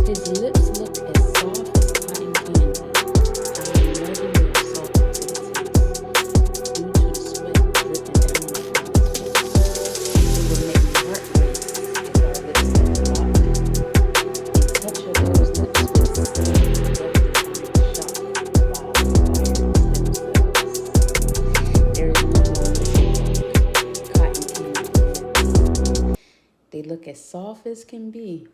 His lips look as soft as cotton candy. I am melting your salted to the taste, due to the sweat dripping down from his face. It would make my heart race if our lips had locked. A touch of those lips would send me directly down the shaft while the themselves. There is no more looking like cotton candy lips. They look as soft as can be.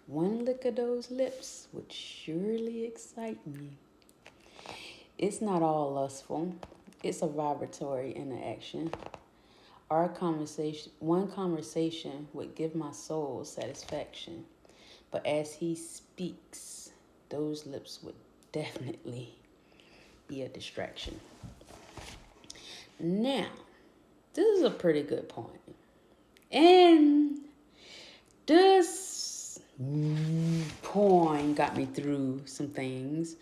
One lick of those lips would surely excite me. It's not all lustful. It's a vibratory interaction. One conversation would give my soul satisfaction. But as he speaks, those lips would definitely be a distraction. Now, this is a pretty good point. And this poem got me through some things.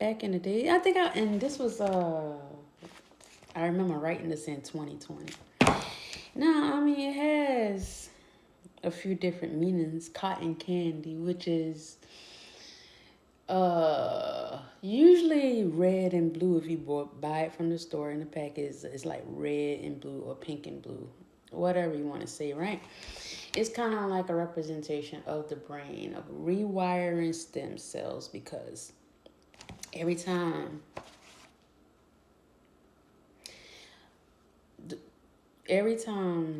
Back in the day, and this was, I remember writing this in 2020. Now, I mean, it has a few different meanings. Cotton candy, which is usually red and blue. If you buy it from the store in the pack, it's like red and blue or pink and blue, whatever you want to say, right? It's kind of like a representation of the brain, of rewiring stem cells, because every time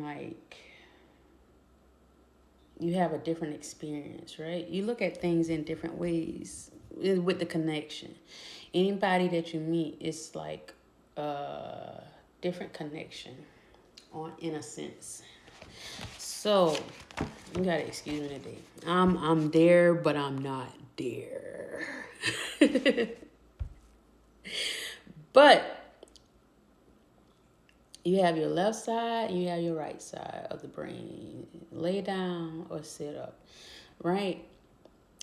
like you have a different experience, right? You look at things in different ways with the connection. Anybody that you meet, it's like a different connection in a sense. So you gotta excuse me today. I'm there, but I'm not there. But you have your left side and you have your right side of the brain. Lay down or sit up, right?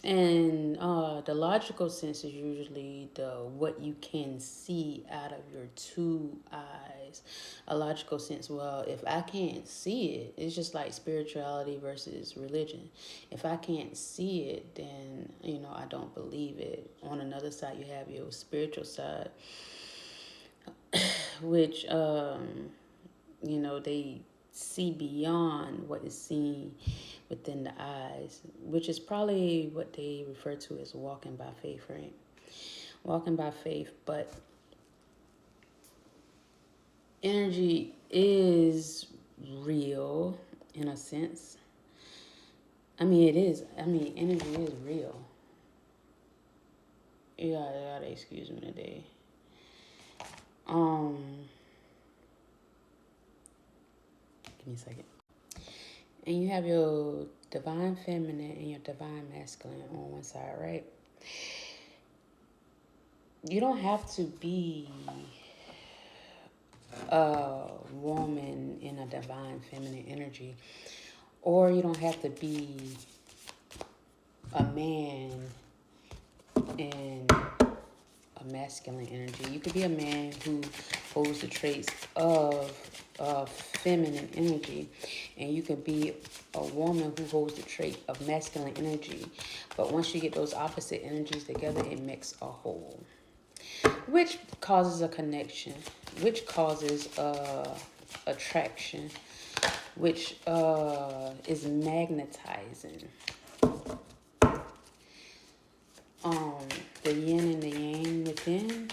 And the logical sense is usually what you can see out of your two eyes. A logical sense, well, if I can't see it, it's just like spirituality versus religion. If I can't see it, then, I don't believe it. On another side, you have your spiritual side, which, they see beyond what is seen within the eyes, which is probably what they refer to as walking by faith, right? Walking by faith, but energy is real in a sense. I mean, it is. I mean, energy is real. You gotta excuse me today. Give me a second. And you have your divine feminine and your divine masculine on one side, right? You don't have to be a woman in a divine feminine energy, or you don't have to be a man in a masculine energy. You could be a man who holds the traits of feminine energy, and you can be a woman who holds the trait of masculine energy. But once you get those opposite energies together, it makes a whole, which causes a connection, which causes attraction, which is magnetizing. The yin and the yang within.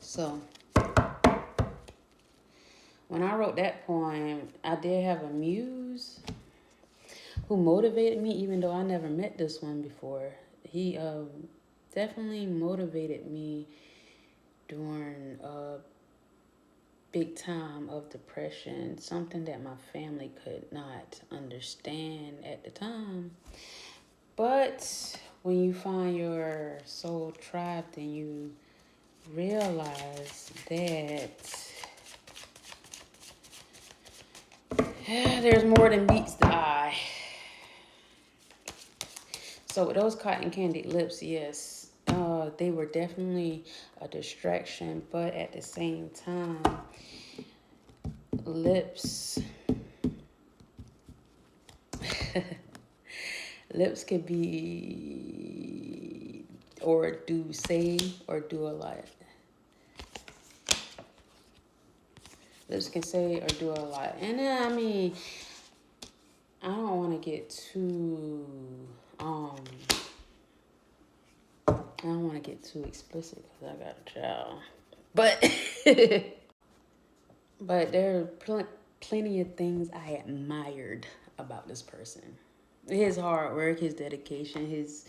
So when I wrote that poem, I did have a muse who motivated me, even though I never met this one before. He definitely motivated me during a big time of depression, something that my family could not understand at the time. But when you find your soul tribe, then you realize that there's more than meets the eye. So with those cotton candy lips, yes, they were definitely a distraction, but at the same time, lips Lips could be or do say or do a lot. Lips can say or do a lot. And then, I mean, I don't want to get too, I don't want to get too explicit because I got a child. But, but there are plenty of things I admired about this person. His hard work, his dedication, his...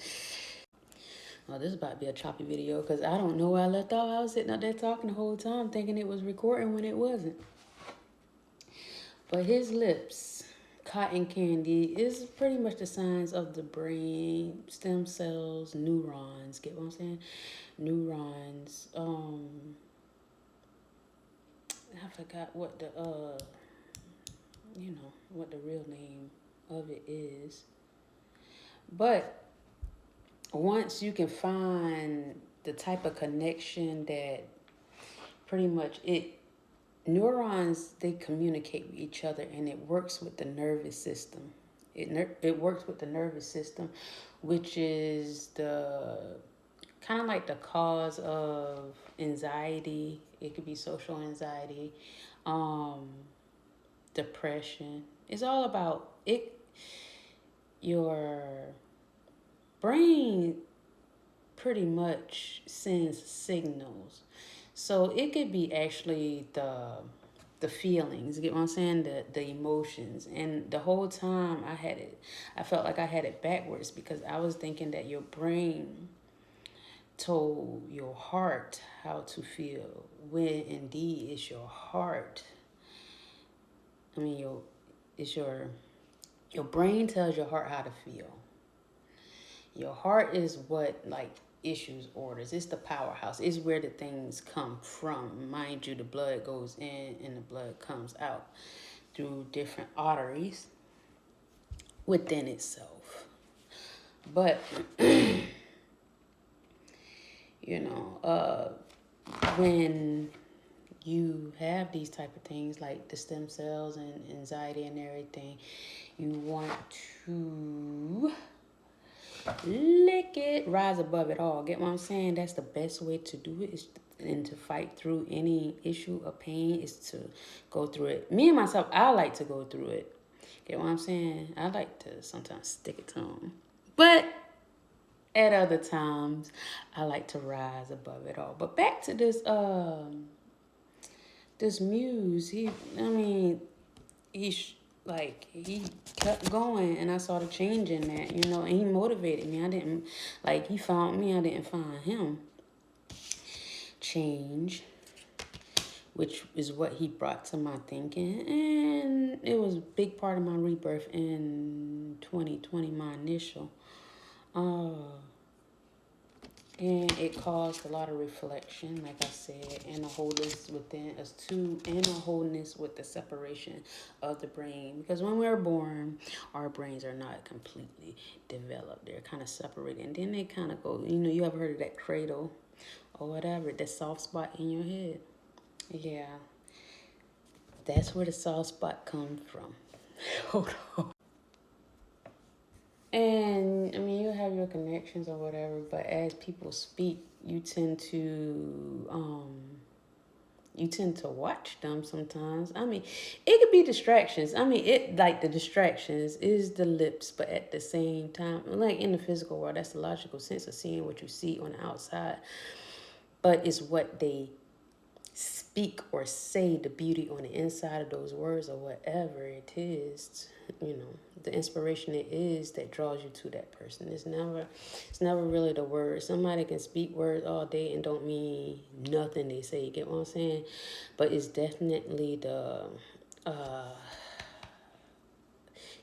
Oh, this is about to be a choppy video because I don't know where I left off. I was sitting up there talking the whole time thinking it was recording when it wasn't. But his lips, cotton candy, is pretty much the signs of the brain, stem cells, neurons. Get what I'm saying? Neurons. I forgot what the what the real name of it is. But once you can find the type of connection that pretty much neurons, they communicate with each other, and it works with the nervous system. It works with the nervous system, which is the kind of like the cause of anxiety. It could be social anxiety, depression. It's all about it. Your brain pretty much sends signals. So it could be actually the feelings, you get what I'm saying? The emotions. And the whole time I felt like I had it backwards because I was thinking that your brain told your heart how to feel, when indeed it's your heart. I mean, your brain tells your heart how to feel. Your heart is what, like, issues orders. It's the powerhouse. It's where the things come from. Mind you, the blood goes in and the blood comes out through different arteries within itself. But when you have these type of things like the stem cells and anxiety and everything, you want to lick it, rise above it all. Get what I'm saying? That's the best way to do it, and to fight through any issue or pain is to go through it. Me and myself, I like to go through it. Get what I'm saying? I like to sometimes stick it to them. But at other times, I like to rise above it all. But back to this Muse. He kept going, and I saw the change in that, and he motivated me. He found me, I didn't find him. Change, which is what he brought to my thinking, and it was a big part of my rebirth in 2020, my initial. And it caused a lot of reflection, like I said, and a wholeness within us too, and a wholeness with the separation of the brain. Because when we're born, our brains are not completely developed. They're kind of separated. And then they kind of go, you ever heard of that cradle or whatever, that soft spot in your head? Yeah, that's where the soft spot comes from. Hold on. And you have your connections or whatever, but as people speak, you tend to watch them sometimes. It could be distractions. The distractions is the lips, but at the same time, like in the physical world, that's the logical sense of seeing what you see on the outside. But it's what they speak or say, the beauty on the inside of those words or whatever it is, the inspiration it is that draws you to that person. It's never really the words. Somebody can speak words all day and don't mean nothing they say, you get what I'm saying? But it's definitely the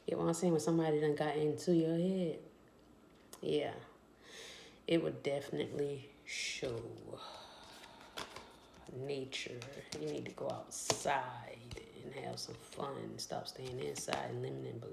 get what I'm saying, when somebody done got into your head, yeah, it would definitely show. Nature. You need to go outside and have some fun. Stop staying inside and limiting beliefs.